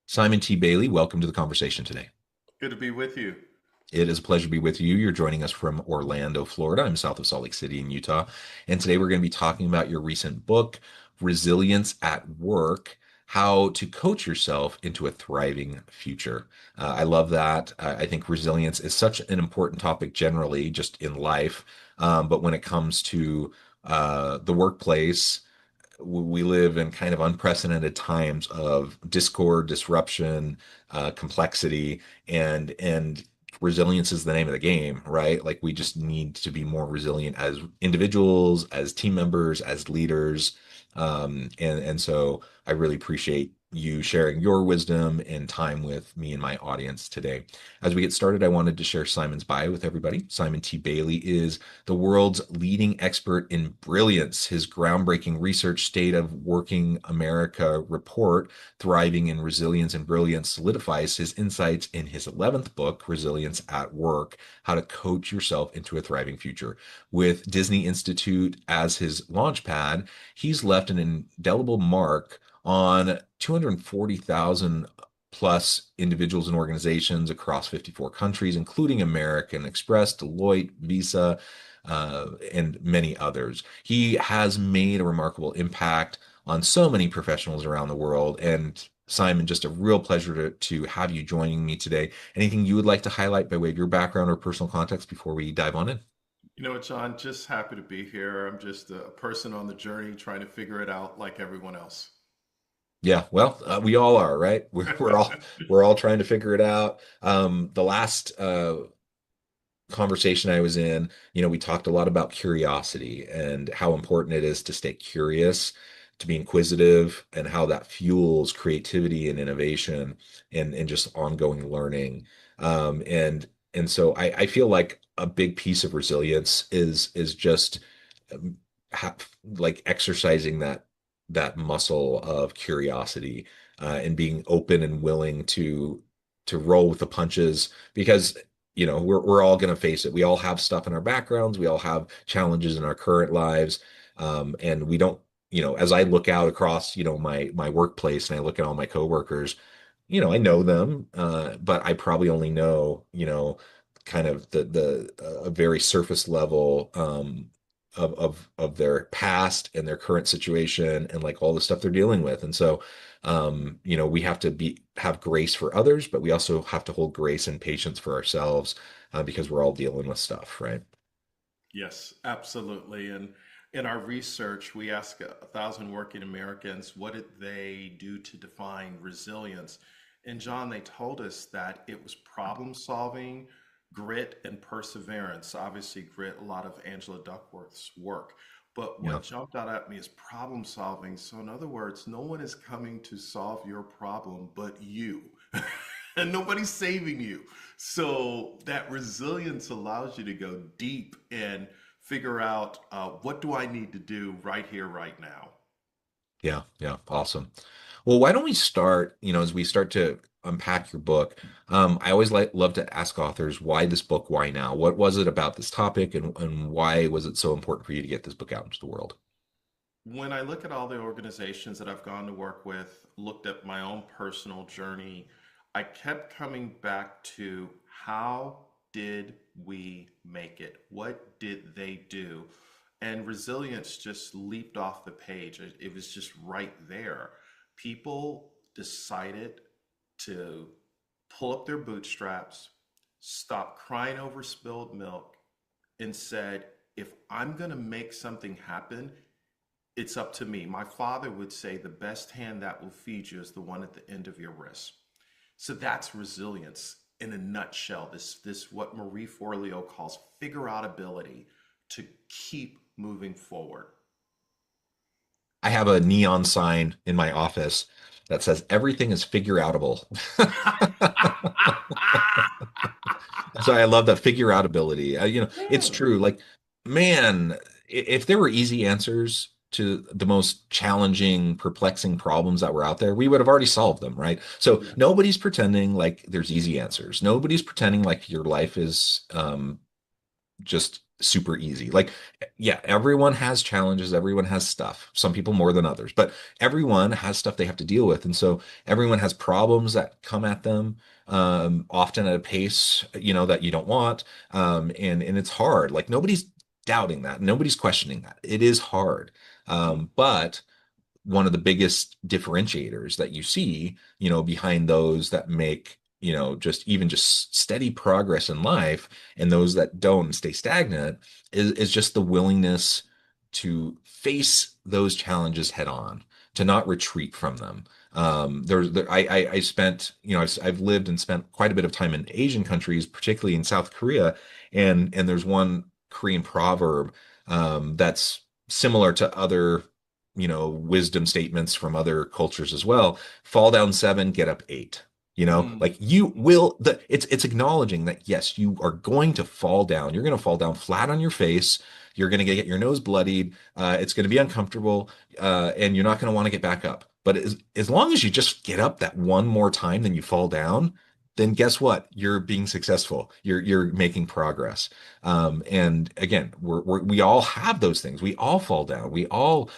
Simon T. Bailey, welcome to the conversation today. Good to be with you. It is a pleasure to be with you. You're joining us from Orlando, Florida. I'm south of Salt Lake City in Utah. And today we're going to be talking about your recent book, Resilience at Work: How to Coach Yourself into a Thriving Future. I love that. I think resilience is such an important topic generally, just in life. But when it comes to the workplace, we live in kind of unprecedented times of discord, disruption, complexity, and resilience is the name of the game, right? Like we just need to be more resilient as individuals, as team members, as leaders. And so I really appreciate you sharing your wisdom and time with me and my audience today. As we get started, I wanted to share Simon's bio with everybody. Simon T. Bailey is the world's leading expert in brilliance. His groundbreaking research State of Working America report, Thriving in Resilience and Brilliance, solidifies his insights in his 11th book, Resilience at Work: How to Coach Yourself into a Thriving Future. With Disney Institute as his launchpad, he's left an indelible mark on 240,000 plus individuals and organizations across 54 countries, including American Express, Deloitte, Visa, and many others. He has made a remarkable impact on so many professionals around the world. And Simon, just a real pleasure to have you joining me today. Anything you would like to highlight by way of your background or personal context before we dive on in? You know what, John? Just happy to be here. I'm just a person on the journey trying to figure it out like everyone else. Yeah, well, we all are, right? We're all trying to figure it out. The last conversation I was in, we talked a lot about curiosity and how important it is to stay curious, to be inquisitive, and how that fuels creativity and innovation and just ongoing learning. And so I feel like a big piece of resilience is just um, ha like exercising that muscle of curiosity and being open and willing to roll with the punches because we're all going to face it. We all have stuff in our backgrounds. We all have challenges in our current lives. And we don't, as I look out across, my workplace and I look at all my coworkers, I know them, but I probably only know, kind of the a very surface level of their past and their current situation and like all the stuff they're dealing with. And so we have to have grace for others, but we also have to hold grace and patience for ourselves because we're all dealing with stuff, right? Yes, absolutely. And in our research, we asked 1,000 working Americans what did they do to define resilience. And John, they told us that it was problem solving, grit, and perseverance. Obviously, grit, a lot of Angela Duckworth's work. But Yeah. what jumped out at me is problem solving. So, in other words, no one is coming to solve your problem but you. And nobody's saving you. So that resilience allows you to go deep and figure out what do I need to do right here, right now. Yeah, yeah, awesome. Well, why don't we start, as we start to unpack your book, I always love to ask authors why this book, why now? What was it about this topic and why was it so important for you to get this book out into the world? When I look at all the organizations that I've gone to work with, looked at my own personal journey, I kept coming back to how did we make it? What did they do? And resilience just leaped off the page. It was just right there. People decided to pull up their bootstraps, stop crying over spilled milk, and said, if I'm going to make something happen, it's up to me. My father would say the best hand that will feed you is the one at the end of your wrist. So that's resilience in a nutshell. This what Marie Forleo calls figure out ability to keep moving forward. I have a neon sign in my office that says everything is figure outable. So I love that figure out ability. It's Yeah. true. Like, man, if there were easy answers to the most challenging, perplexing problems that were out there, we would have already solved them, right? So Yes. nobody's pretending like there's easy answers. Nobody's pretending like your life is just super easy. Like, yeah, everyone has challenges, everyone has stuff, some people more than others, but everyone has stuff they have to deal with. And so everyone has problems that come at them, often at a pace, that you don't want. And it's hard. Like nobody's doubting that. Nobody's questioning that. It is hard. Mhm. But one of the biggest differentiators that you see, behind those that make, just steady progress in life and those that don't and stay stagnant is just the willingness to face those challenges head on, to not retreat from them. I spent, I've lived and spent quite a bit of time in Asian countries, particularly in South Korea, and there's one Korean proverb that's similar to other wisdom statements from other cultures as well. Fall down seven, get up eight. Mm. Like you will it's acknowledging that yes, you are going to fall down. You're going to fall down flat on your face. You're going to get your nose bloodied. It's going to be uncomfortable, and you're not going to want to get back up. But as long as you just get up that one more time than you fall down, then guess what? You're being successful. You're making progress. And again, we all have those things. We all fall down. We all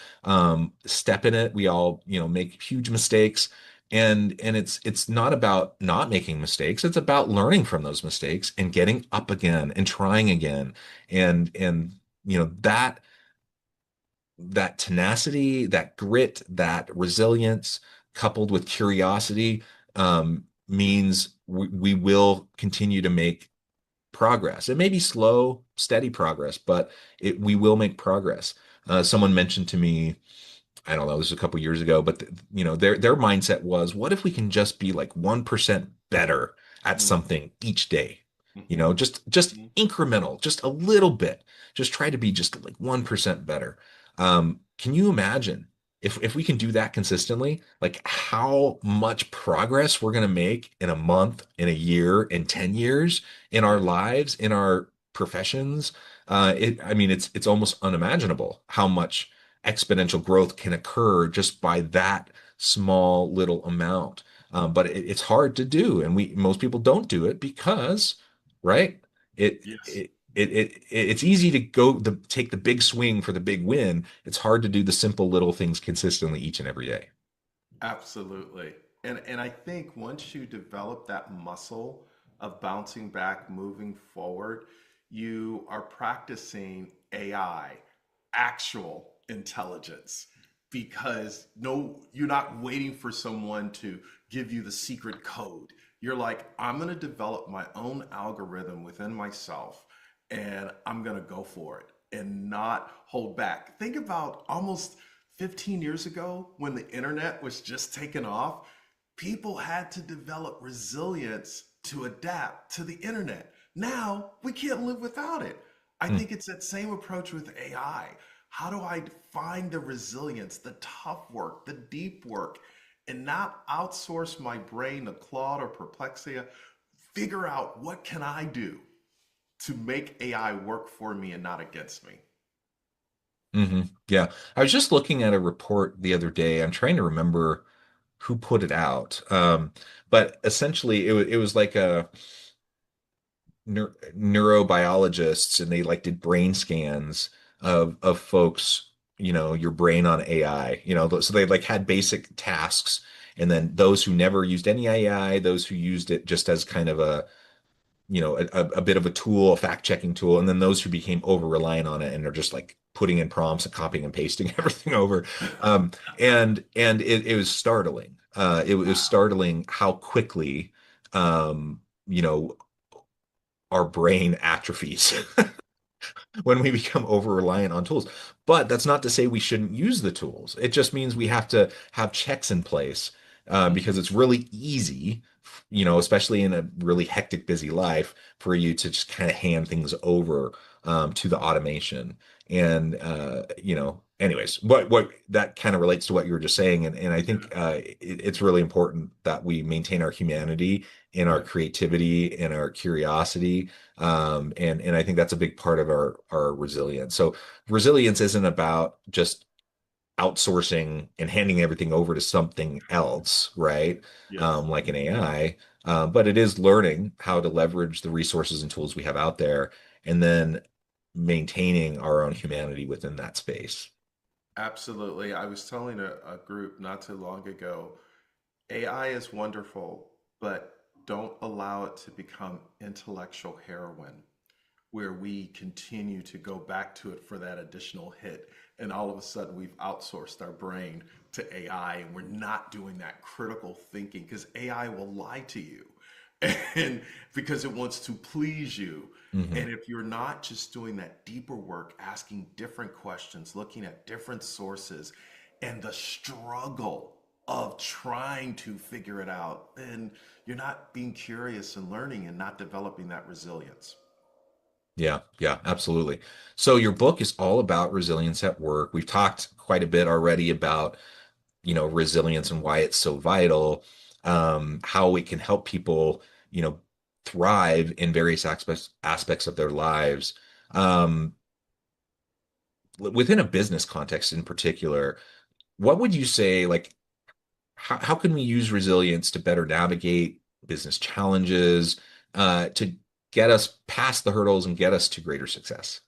step in it. We all, make huge mistakes. And it's not about not making mistakes. It's about learning from those mistakes and getting up again and trying again. And that tenacity, that grit, that resilience, coupled with curiosity, means we will continue to make progress. It may be slow, steady progress, but we will make progress. Someone mentioned to me, I don't know, this was a couple years ago, but their mindset was, what if we can just be like 1% better at Mm. something each day? Mhm. Just Mhm. incremental, just a little bit. Just try to be just like 1% better. Can you imagine if we can do that consistently, like how much progress we're going to make in a month, in a year, in 10 years in our Yeah. lives, in our professions? I mean, it's almost unimaginable how much exponential growth can occur just by that small little amount. But it's hard to do, and we most people don't do it because, right? It Yes. it it's easy to take the big swing for the big win. It's hard to do the simple little things consistently each and every day. Absolutely. And I think once you develop that muscle of bouncing back, moving forward, you are practicing AI, actual intelligence, because no, you're not waiting for someone to give you the secret code. You're like, I'm going to develop my own algorithm within myself and I'm going to go for it and not hold back. Think about almost 15 years ago when the internet was just taking off, people had to develop resilience to adapt to the internet. Now we can't live without it. I Hmm. think it's that same approach with AI. How do I find the resilience, the tough work, the deep work, and not outsource my brain to Claude or Perplexia? Figure out what can I do to make AI work for me and not against me. Yeah. I was just looking at a report the other day. I'm trying to remember who put it out. But essentially it was like a neurobiologists, and they like did brain scans of folks, your brain on AI, so they like had basic tasks, and then those who never used any AI, those who used it just as kind of a bit of a tool, a fact checking tool, and then those who became over reliant on it and are just like putting in prompts and copying and pasting everything over. And it was startling. It was Wow. startling how quickly, um, you know, our brain atrophies when we become over reliant on tools. But that's not to say we shouldn't use the tools. It just means we have to have checks in place, because Mhm. it's really easy, especially in a really hectic, busy life, for you to just kind of hand things over, to the automation. And anyways, what that kind of relates to what you were just saying, and I think it's really important that we maintain our humanity and our Yeah. creativity and our curiosity, and I think that's a big part of our resilience. So resilience isn't about just outsourcing and handing everything over to something else, right? Yes. Like an AI, but it is learning how to leverage the resources and tools we have out there, and then maintaining our own humanity within that space. Absolutely. I was telling a group not too long ago, AI is wonderful, but don't allow it to become intellectual heroin where we continue to go back to it for that additional hit. And all of a sudden, we've outsourced our brain to AI and we're not doing that critical thinking because AI will lie to you and because it wants to please you. Hmm. And if you're not just doing that deeper work, asking different questions, looking at different sources, and the struggle of trying to figure it out, then you're not being curious and learning and not developing that resilience. Yeah, yeah, absolutely. So your book is all about resilience at work. We've talked quite a bit already about, resilience and why it's so vital, how it can help people, thrive in various aspects of their lives. Um, Within a business context in particular, what would you say, like, how can we use resilience to better navigate business challenges, to get us past the hurdles and get us to greater success?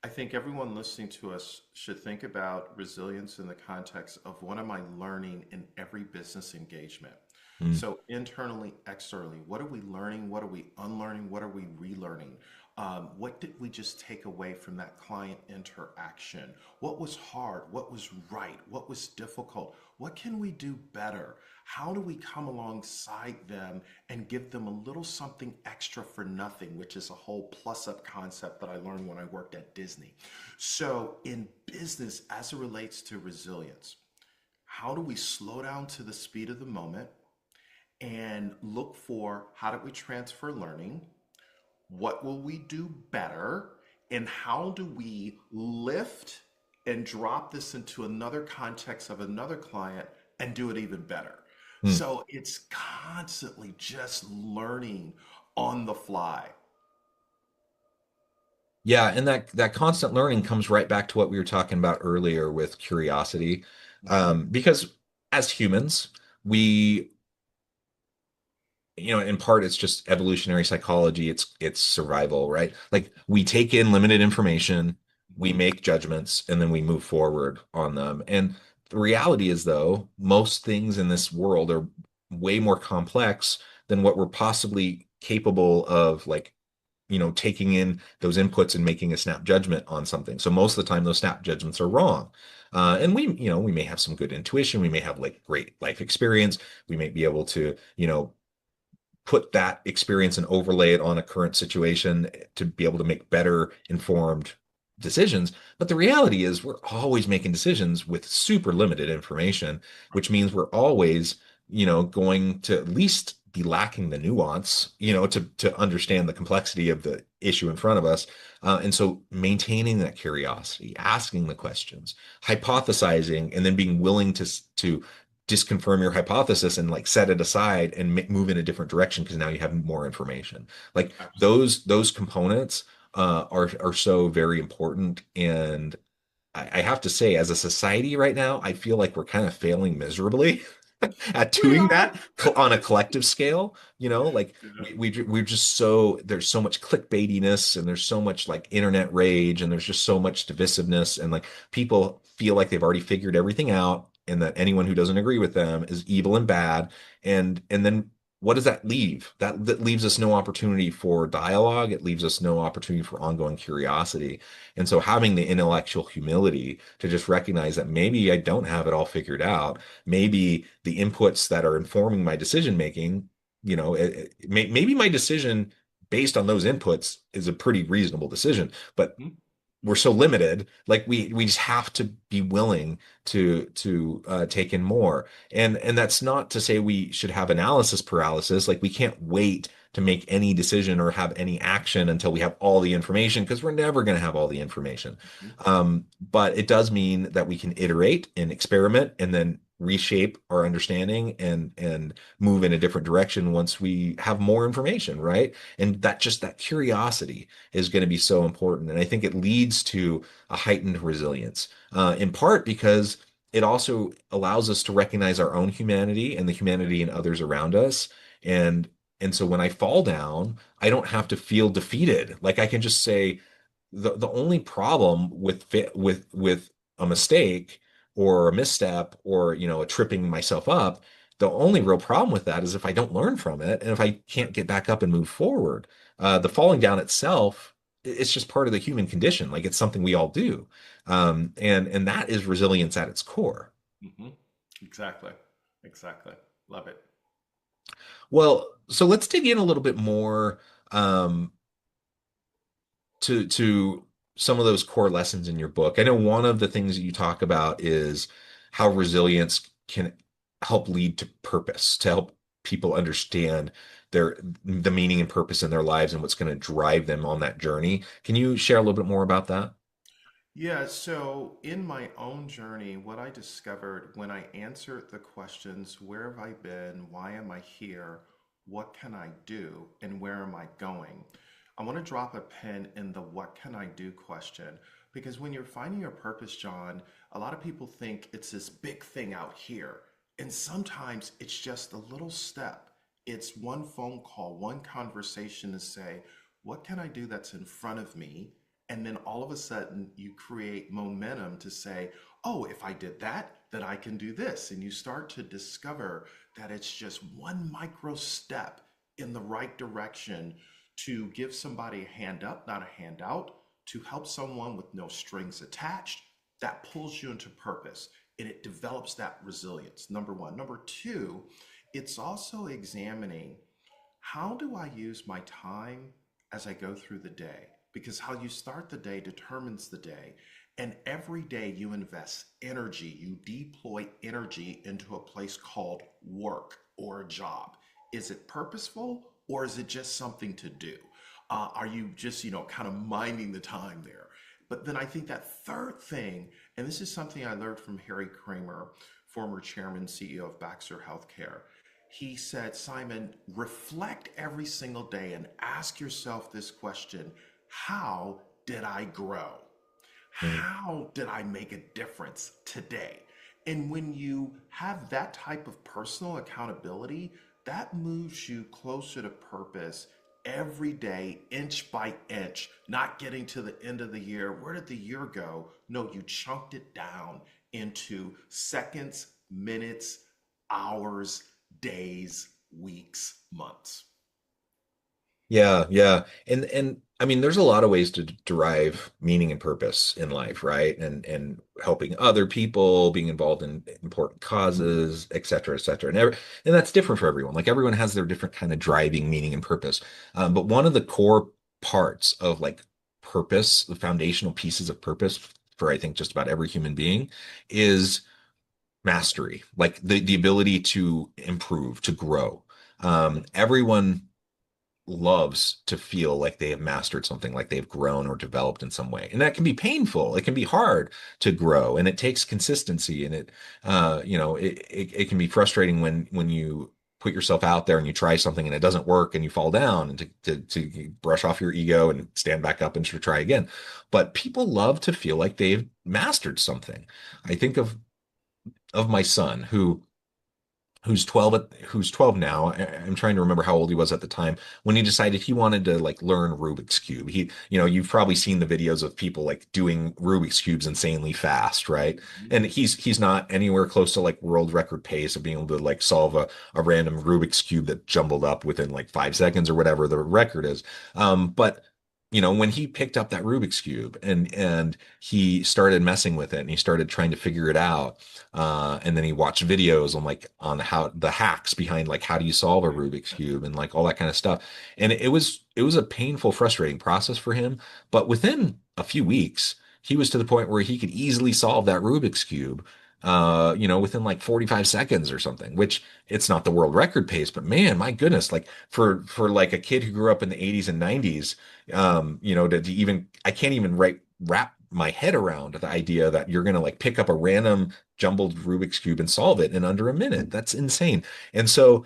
I think everyone listening to us should think about resilience in the context of what am I learning in every business engagement? Mm, So, internally, externally, what are we learning? What are we unlearning? What are we relearning? What did we just take away from that client interaction? What was hard? What was right? What was difficult? What can we do better? How do we come alongside them and give them a little something extra for nothing, which is a whole plus up concept that I learned when I worked at Disney. So, in business, as it relates to resilience, how do we slow down to the speed of the moment and look for how do we transfer learning? What will we do better? And how do we lift and drop this into another context of another client and do it even better? mm. So it's constantly just learning on the fly. Yeah, and that constant learning comes right back to what we were talking about earlier with curiosity. Mhm. Because as humans, we, in part, it's just evolutionary psychology. It's survival, right? Like we take in limited information, we Mhm. make judgments, and then we move forward on them. And the reality is, though, most things in this world are way more complex than what we're possibly capable of, like, taking in those inputs and making a snap judgment on something. So most of the time, those snap judgments are wrong. And we may have some good intuition. We may have like great life experience. We may be able to, put that experience and overlay it on a current situation to be able to make better informed decisions. But the reality is we're always making decisions with super limited information, which means we're always, going to at least be lacking the nuance, to understand the complexity of the issue in front of us. And so maintaining that curiosity, asking the questions, hypothesizing, and then being willing to disconfirm your hypothesis and like set it aside and move in a different direction because now you have more information. Like Absolutely. those components are so very important. And I have to say, as a society right now, I feel like we're kind of failing miserably at We doing are. that on a collective scale. Like Yeah. we're just so there's so much clickbaitiness and there's so much like internet rage and there's just so much divisiveness and like people feel like they've already figured everything out and that anyone who doesn't agree with them is evil and bad. And then what does that leave? That leaves us no opportunity for dialogue. It leaves us no opportunity for ongoing curiosity. And so having the intellectual humility to just recognize that maybe I don't have it all figured out, maybe the inputs that are informing my decision making, maybe my decision based on those inputs is a pretty reasonable decision, but Mhm. we're so limited. Like we just have to be willing to take in more. And that's not to say we should have analysis paralysis. Like we can't wait to make any decision or have any action until we have all the information because we're never going to have all the information. Mhm. But it does mean that we can iterate and experiment and then reshape our understanding and move in a different direction once we have more information, right? And that curiosity is going to be so important. And I think it leads to a heightened resilience, in part because it also allows us to recognize our own humanity and the humanity Yes. in others around us. And and so when I fall down, I don't have to feel defeated. Like I can just say, the only problem with with a mistake or a misstep or a tripping myself up, the only real problem with that is if I don't learn from it and if I can't get back up and move forward. The falling down itself, it's just part of the human condition. Like it's something we all do. And that is resilience at its core. Hmm. Exactly. Exactly. Love it. Well, so let's dig in a little bit more um, to some of those core lessons in your book. I know one of the things that you talk about is how resilience can help lead to purpose, to help people understand the meaning and purpose in their lives and what's going to drive them on that journey. Can you share a little bit more about that? Yeah, so in my own journey, what I discovered when I answered the questions, where have I been? Why am I here? What can I do? And where am I going? I want to drop a pin in the what can I do question because when you're finding your purpose, John, a lot of people think it's this big thing out here. And sometimes it's just a little step. It's one phone call, one conversation to say, what can I do that's in front of me? And then all of a sudden, you create momentum to say, oh, if I did that, then I can do this. And you start to discover that it's just one micro step in the right direction to give somebody a hand up, not a handout, to help someone with no strings attached. That pulls you into purpose and it develops that resilience. Number one. Number two, it's also examining how do I use my time as I go through the day? Because how you start the day determines the day. And every day you invest energy, you deploy energy into a place called work or a job. Is it purposeful or is it just something to do? Are you just, kind of minding the time there? But then I think that third thing, and this is something I learned from Harry Kramer, former chairman, CEO of Baxter Healthcare. He said, Simon, reflect every single day and ask yourself this question: how did I grow? Mm. How did I make a difference today? And when you have that type of personal accountability, that moves you closer to purpose every day, inch by inch, not getting to the end of the year. Where did the year go? No, you chunked it down into seconds, minutes, hours, days, weeks, months. Yeah, yeah. And I mean there's a lot of ways to derive meaning and purpose in life, right? And helping other people, being involved in important causes, et cetera, et cetera. And that's different for everyone. Like everyone has their different kind of driving meaning and purpose. But one of the core parts of like purpose, the foundational pieces of purpose for I think just about every human being is mastery, like the ability to improve, to grow. Everyone loves to feel like they have mastered something, like they've grown or developed in some way. And that can be painful. It can be hard to grow and it takes consistency and it can be frustrating when you put yourself out there and you try something and it doesn't work and you fall down and to brush off your ego and stand back up and to try again. But people love to feel like they've mastered something. I think of my son who's 12 now. I'm trying to remember how old he was at the time when he decided he wanted to like learn Rubik's Cube. You've probably seen the videos of people like doing Rubik's Cubes insanely fast, right? Mhm. And he's not anywhere close to like world record pace of being able to like solve a random Rubik's Cube that jumbled up within like 5 seconds or whatever the record is. But when he picked up that Rubik's Cube and he started messing with it and he started trying to figure it out, and then he watched videos on how the hacks behind like how do you solve a Rubik's Cube and like all that kind of stuff. And it was a painful, frustrating process for him. But within a few weeks, he was to the point where he could easily solve that Rubik's Cube, within like 45 seconds or something, which it's not the world record pace, but man, my goodness, like for like a kid who grew up in the 80s and 90s, to even I can't even wrap my head around the idea that you're gonna like pick up a random jumbled Rubik's Cube and solve it in under a minute. That's insane. And so,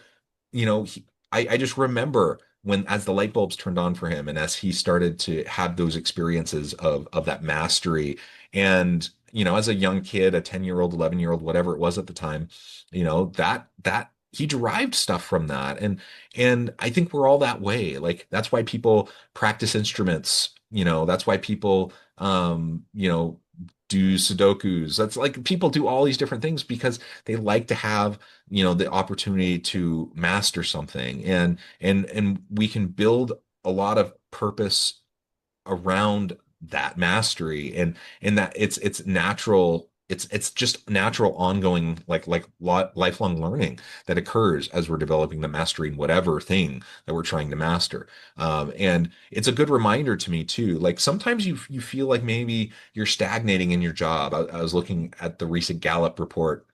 I just remember when, as the light bulbs turned on for him, and as he started to have those experiences of that mastery, and as a young kid, a 10-year-old, 11-year-old, whatever it was at the time, that he derived stuff from that, and I think we're all that way. Like that's why people practice instruments That's why people, do Sudokus. That's like people do all these different things because they like to have, the opportunity to master something. And we can build a lot of purpose around that mastery and that it's natural it's just natural ongoing lifelong learning that occurs as we're developing the mastering whatever thing that we're trying to master. And it's a good reminder to me too, like sometimes you feel like maybe you're stagnating in your job. I was looking at the recent Gallup report,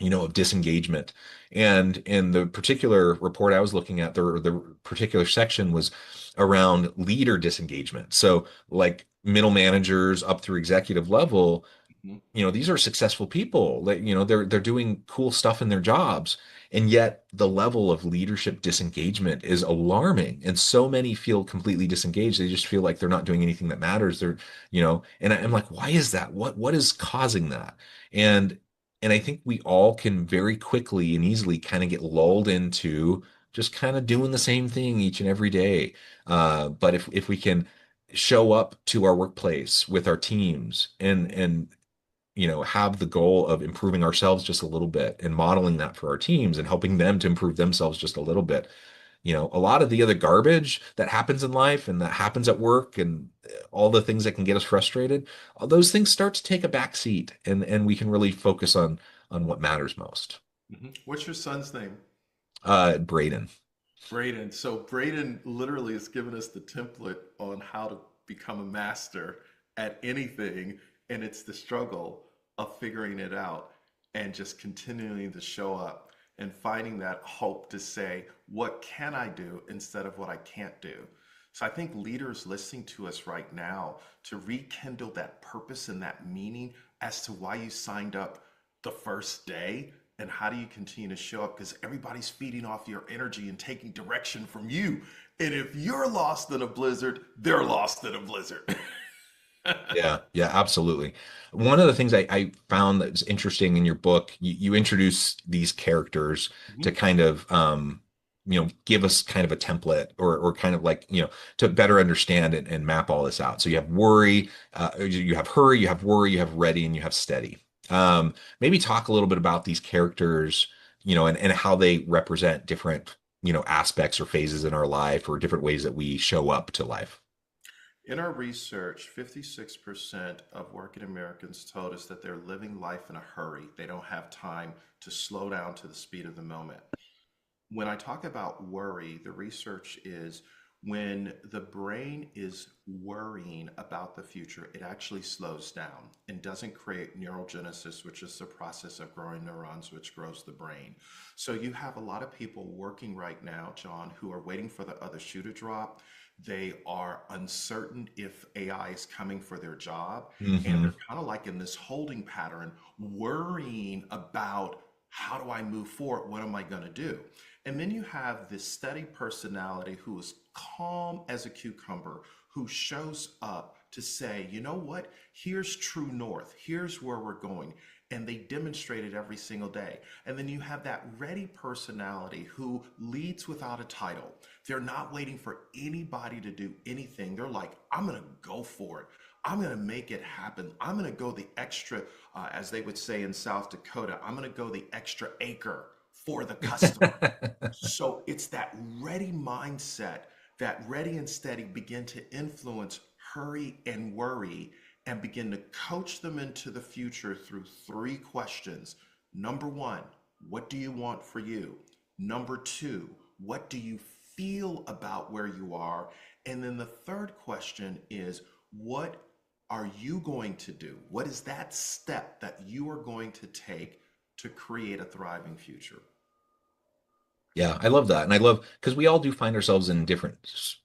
of disengagement. And in the particular report I was looking at, the particular section was around leader disengagement. So like middle managers up through executive level, Mhm. these are successful people that, they're doing cool stuff in their jobs. And yet the level of leadership disengagement is alarming. And so many feel completely disengaged. They just feel like they're not doing anything that matters. And I'm like, why is that? What is causing that? And and I think we all can very quickly and easily kind of get lulled into just kind of doing the same thing each and every day. But if we can show up to our workplace with our teams and have the goal of improving ourselves just a little bit and modeling that for our teams and helping them to improve themselves just a little bit. A lot of the other garbage that happens in life and that happens at work and all the things that can get us frustrated, all those things start to take a back seat and we can really focus on what matters most. Mhm. What's your son's name? Braden. Braden. So Braden literally has given us the template on how to become a master at anything, and it's the struggle of figuring it out and just continuing to show up and finding that hope to say, what can I do instead of what I can't do? So I think leaders listening to us right now to rekindle that purpose and that meaning as to why you signed up the first day and how do you continue to show up because everybody's feeding off your energy and taking direction from you. And if you're lost in a blizzard, they're lost in a blizzard. Yeah, yeah, absolutely. One of the things I found that was interesting in your book, you introduce these characters to Mhm. kind of give us kind of a template or kind of like, to better understand and map all this out. So you have worry, you have hurry, you have worry, you have ready, and you have steady. Maybe talk a little bit about these characters, and how they represent different, aspects or phases in our life or different ways that we show up to life. In our research, 56% of working Americans told us that they're living life in a hurry. They don't have time to slow down to the speed of the moment. When I talk about worry, the research is when the brain is worrying about the future, it actually slows down and doesn't create neurogenesis, which is the process of growing neurons, which grows the brain. So you have a lot of people working right now, John, who are waiting for the other shoe to drop. They are uncertain if AI is coming for their job, and Hmm. they're kind of like in this holding pattern, worrying about how do I move forward? What am I going to do? And then you have this steady personality who is calm as a cucumber, who shows up to say, you know what? Here's true north. Here's where we're going. And they demonstrate it every single day. And then you have that ready personality who leads without a title. They're not waiting for anybody to do anything. They're like, I'm going to go for it. I'm going to make it happen. I'm going to go the extra, as they would say in South Dakota, I'm going to go the extra acre for the customer. So it's that ready mindset, that ready and steady begin to influence hurry and worry and begin to coach them into the future through three questions. Number one, what do you want for you? Number two, what do you feel about where you are? And then the third question is, what are you going to do? What is that step that you are going to take to create a thriving future? Yeah, I love that. And I love because we all do find ourselves in different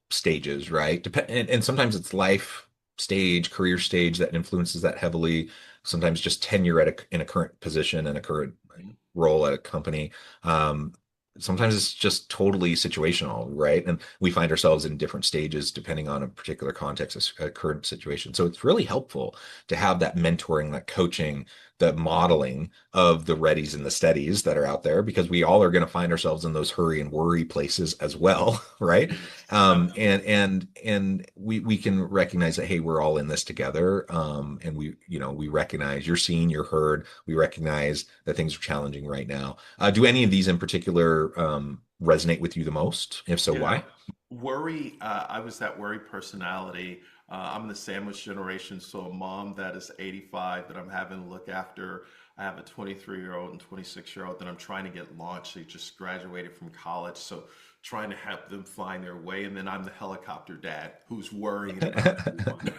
stages, right? And sometimes it's life stage, career stage that influences that heavily. Sometimes just tenure in a current position and a current Mhm. role at a company. Um, Sometimes it's just totally situational, right? And we find ourselves in different stages depending on a particular context, a current situation. So it's really helpful to have that mentoring, that coaching, the modeling of the readies and the steadies that are out there, because we all are going to find ourselves in those hurry and worry places as well, right? And we can recognize that, hey, we're all in this together. And we recognize you're seen, you're heard. We recognize that things are challenging right now. Do any of these in particular resonate with you the most? If so, Yeah. why? Worry, I was that worry personality. I'm the sandwich generation, so a mom that is 85 that I'm having to look after. I have a 23-year-old and 26-year-old that I'm trying to get launched. They just graduated from college, so trying to help them find their way. And then I'm the helicopter dad who's worrying about everyone.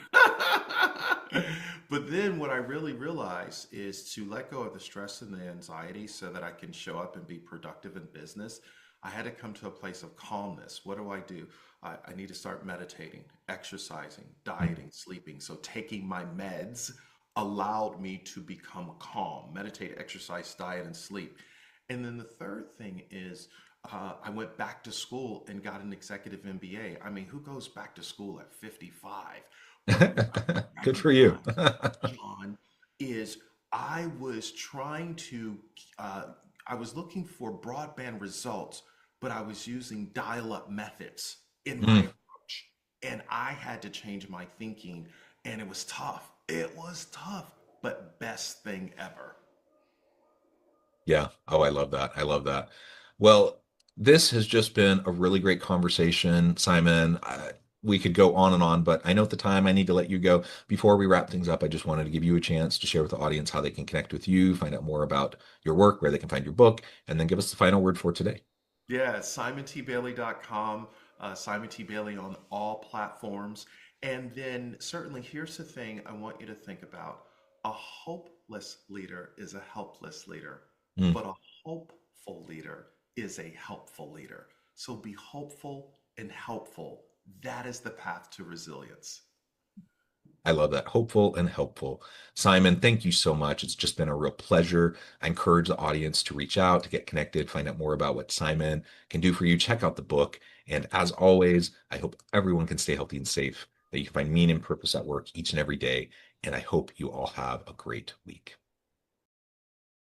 But then what I really realize is to let go of the stress and the anxiety so that I can show up and be productive in business. I had to come to a place of calmness. What do? I need to start meditating, exercising, dieting, sleeping. So taking my meds allowed me to become calm. Meditate, exercise, diet, and sleep. And then the third thing is I went back to school and got an executive MBA. I mean, who goes back to school at 55? But what I Good for you. recognized, John, is I was trying to, uh, I was looking for broadband results, but I was using dial-up methods in my Mm. approach. And I had to change my thinking, and it was tough. It was tough, but best thing ever. Yeah. Oh, I love that. I love that. Well, this has just been a really great conversation, Simon. We could go on and on, but I know at the time I need to let you go. Before we wrap things up, I just wanted to give you a chance to share with the audience how they can connect with you, find out more about your work, where they can find your book, and then give us the final word for today. Yeah, simontbailey.com, Simon T. Bailey on all platforms. And then, certainly, here's the thing I want you to think about: a hopeless leader is a helpless leader, Mm. but a hopeful leader is a helpful leader. So be hopeful and helpful. That is the path to resilience. I love that. Hopeful and helpful. Simon, thank you so much. It's just been a real pleasure. I encourage the audience to reach out, to get connected, find out more about what Simon can do for you. Check out the book. And as always, I hope everyone can stay healthy and safe, that you can find meaning and purpose at work each and every day. And I hope you all have a great week.